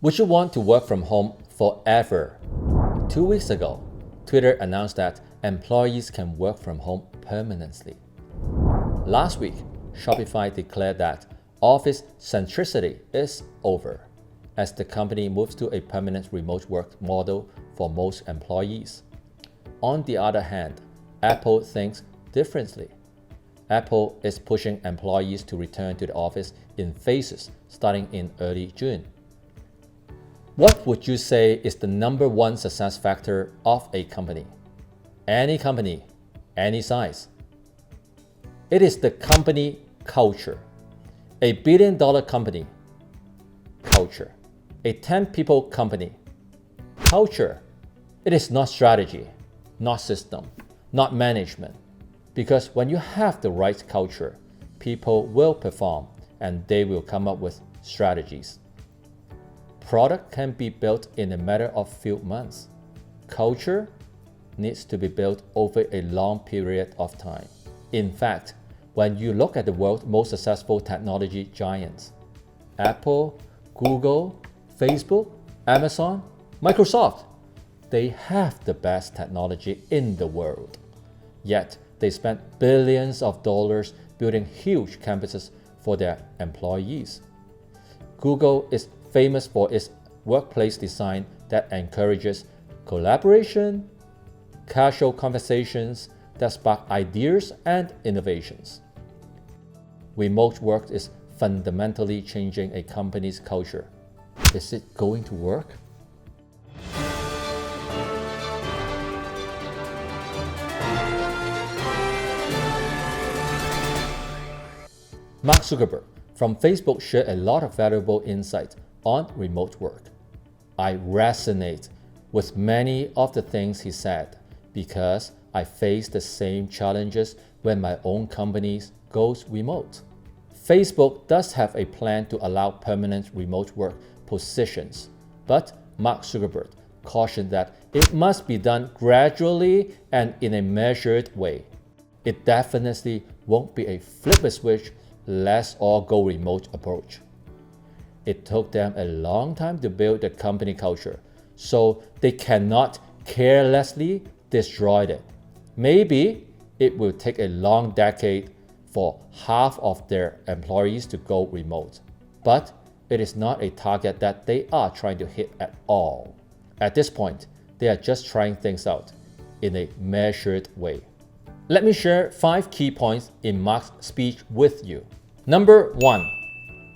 Would you want to work from home forever? 2 weeks ago, Twitter announced that employees can work from home permanently. Last week, Shopify declared that office centricity is over, as the company moves to a permanent remote work model for most employees. On the other hand, Apple thinks differently. Apple is pushing employees to return to the office in phases starting in early June. What would you say is the number one success factor of a company? Any company, any size. It is the company culture. A billion-dollar company, culture. A 10-people company, culture. It is not strategy, not system, not management. Because when you have the right culture, people will perform and they will come up with strategies. Product can be built in a matter of few months. Culture needs to be built over a long period of time. In fact, when you look at the world's most successful technology giants, Apple, Google, Facebook, Amazon, Microsoft, they have the best technology in the world. Yet, they spend billions of dollars building huge campuses for their employees. Google is famous for its workplace design that encourages collaboration, casual conversations that spark ideas and innovations. Remote work is fundamentally changing a company's culture. Is it going to work? Mark Zuckerberg from Facebook shared a lot of valuable insight on remote work. I resonate with many of the things he said because I face the same challenges when my own company goes remote. Facebook does have a plan to allow permanent remote work positions, but Mark Zuckerberg cautioned that it must be done gradually and in a measured way. It definitely won't be a flip a switch, let's all go remote approach. It took them a long time to build the company culture, so they cannot carelessly destroy it. Maybe it will take a long decade for half of their employees to go remote, but it is not a target that they are trying to hit at all. At this point, they are just trying things out in a measured way. Let me share 5 key points in Mark's speech with you. Number 1,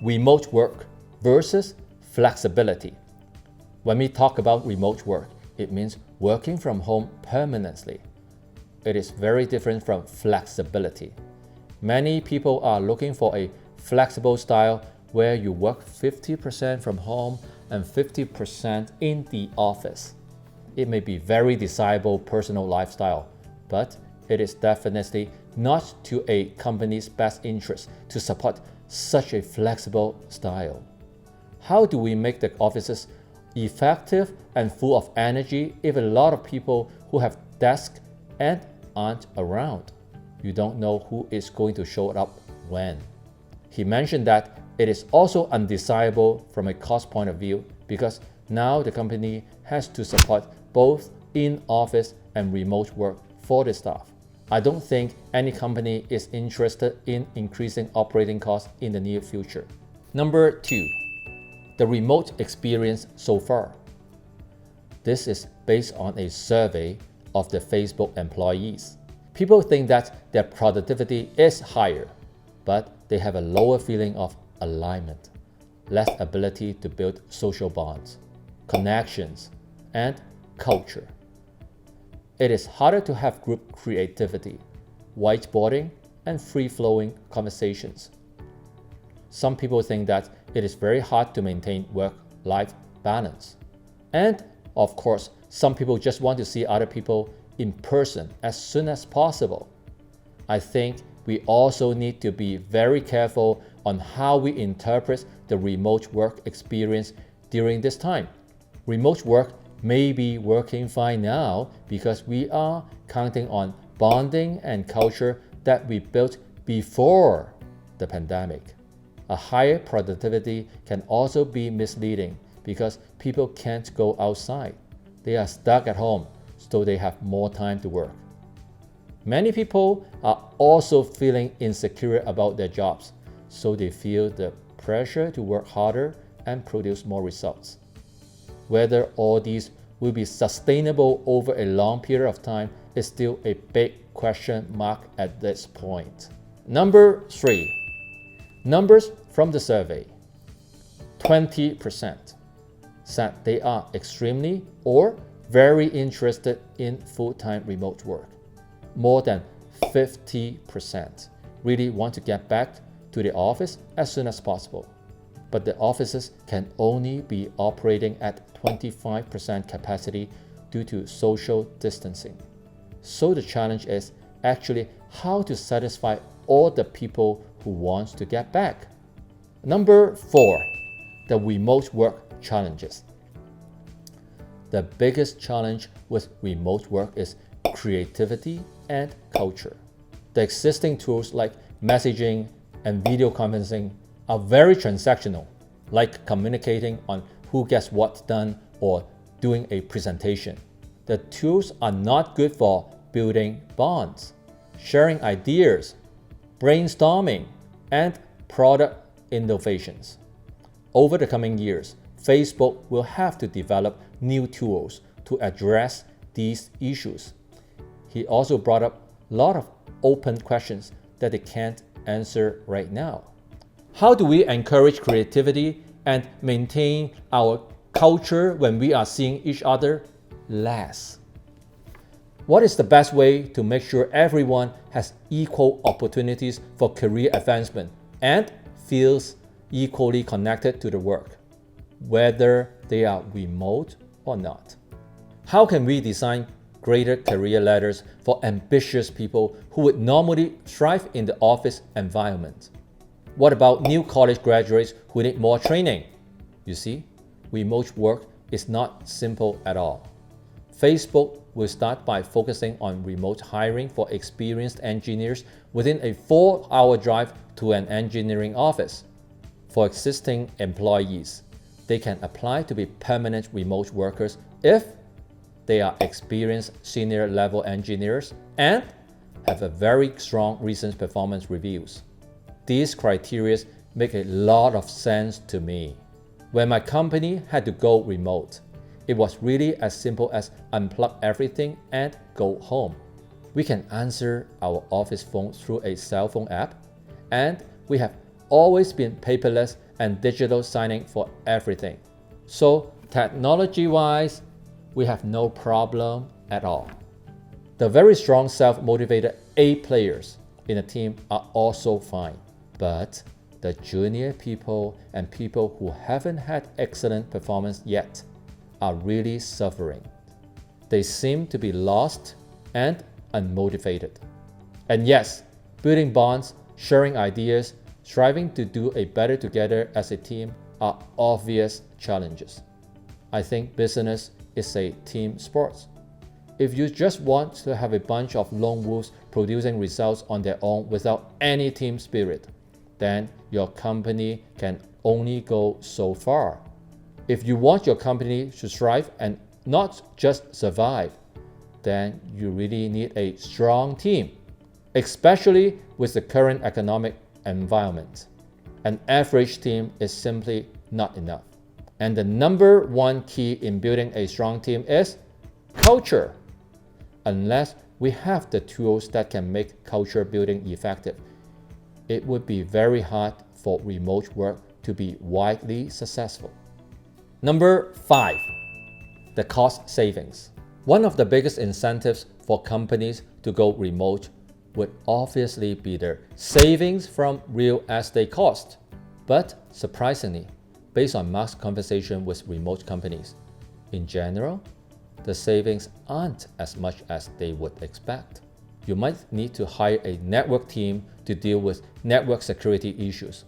remote work versus flexibility. When we talk about remote work, it means working from home permanently. It is very different from flexibility. Many people are looking for a flexible style where you work 50% from home and 50% in the office. It may be very desirable personal lifestyle, but it is definitely not to a company's best interest to support such a flexible style. How do we make the offices effective and full of energy if a lot of people who have desks and aren't around? You don't know who is going to show up when. He mentioned that it is also undesirable from a cost point of view because now the company has to support both in-office and remote work for the staff. I don't think any company is interested in increasing operating costs in the near future. Number 2, the remote experience so far. This is based on a survey of the Facebook employees. People think that their productivity is higher, but they have a lower feeling of alignment, less ability to build social bonds, connections, and culture. It is harder to have group creativity, whiteboarding, and free-flowing conversations. Some people think that it is very hard to maintain work-life balance. And, of course, some people just want to see other people in person as soon as possible. I think we also need to be very careful on how we interpret the remote work experience during this time. Remote work may be working fine now because we are counting on bonding and culture that we built before the pandemic. A higher productivity can also be misleading because people can't go outside. They are stuck at home, so they have more time to work. Many people are also feeling insecure about their jobs, so they feel the pressure to work harder and produce more results. Whether all these will be sustainable over a long period of time is still a big question mark at this point. Number 3. Numbers from the survey. 20% said they are extremely or very interested in full-time remote work. More than 50% really want to get back to the office as soon as possible. But the offices can only be operating at 25% capacity due to social distancing. So the challenge is actually how to satisfy all the people who want to get back. Number 4, the remote work challenges. The biggest challenge with remote work is creativity and culture. The existing tools like messaging and video conferencing are very transactional, like communicating on who gets what done or doing a presentation. The tools are not good for building bonds, sharing ideas, brainstorming, and product innovations. Over the coming years, Facebook will have to develop new tools to address these issues. He also brought up a lot of open questions that they can't answer right now. How do we encourage creativity and maintain our culture when we are seeing each other less? What is the best way to make sure everyone has equal opportunities for career advancement and feels equally connected to the work, whether they are remote or not? How can we design greater career ladders for ambitious people who would normally thrive in the office environment? What about new college graduates who need more training? You see, remote work is not simple at all. Facebook will start by focusing on remote hiring for experienced engineers within a 4-hour drive to an engineering office. For existing employees, they can apply to be permanent remote workers if they are experienced senior level engineers and have a very strong recent performance reviews. These criteria make a lot of sense to me. When my company had to go remote, it was really as simple as unplug everything and go home. We can answer our office phone through a cell phone app, and we have always been paperless and digital signing for everything. So technology-wise, we have no problem at all. The very strong self-motivated A players in a team are also fine, but the junior people and people who haven't had excellent performance yet are really suffering. They seem to be lost and unmotivated. And yes, building bonds, sharing ideas, striving to do a better together as a team are obvious challenges. I think business is a team sport. If you just want to have a bunch of lone wolves producing results on their own without any team spirit, then your company can only go so far. If you want your company to thrive and not just survive, then you really need a strong team, especially with the current economic environment. An average team is simply not enough. And the number one key in building a strong team is culture. Unless we have the tools that can make culture building effective, it would be very hard for remote work to be widely successful. Number 5, the cost savings. One of the biggest incentives for companies to go remote would obviously be their savings from real estate cost. But surprisingly, based on Mark's conversation with remote companies, in general, the savings aren't as much as they would expect. You might need to hire a network team to deal with network security issues,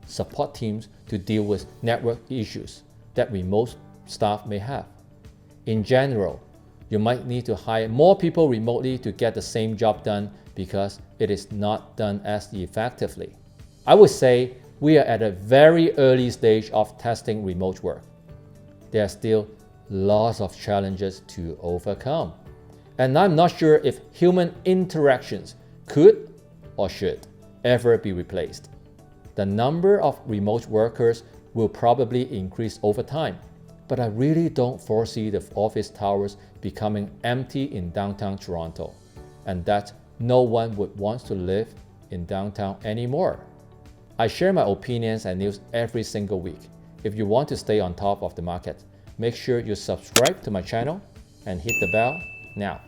support teams to deal with network issues that remote staff may have. In general, you might need to hire more people remotely to get the same job done because it is not done as effectively. I would say we are at a very early stage of testing remote work. there are still lots of challenges to overcome. And I'm not sure if human interactions could or should ever be replaced. The number of remote workers will probably increase over time, but I really don't foresee the office towers becoming empty in downtown Toronto, and that no one would want to live in downtown anymore. I share my opinions and news every single week. If you want to stay on top of the market, make sure you subscribe to my channel and hit the bell now.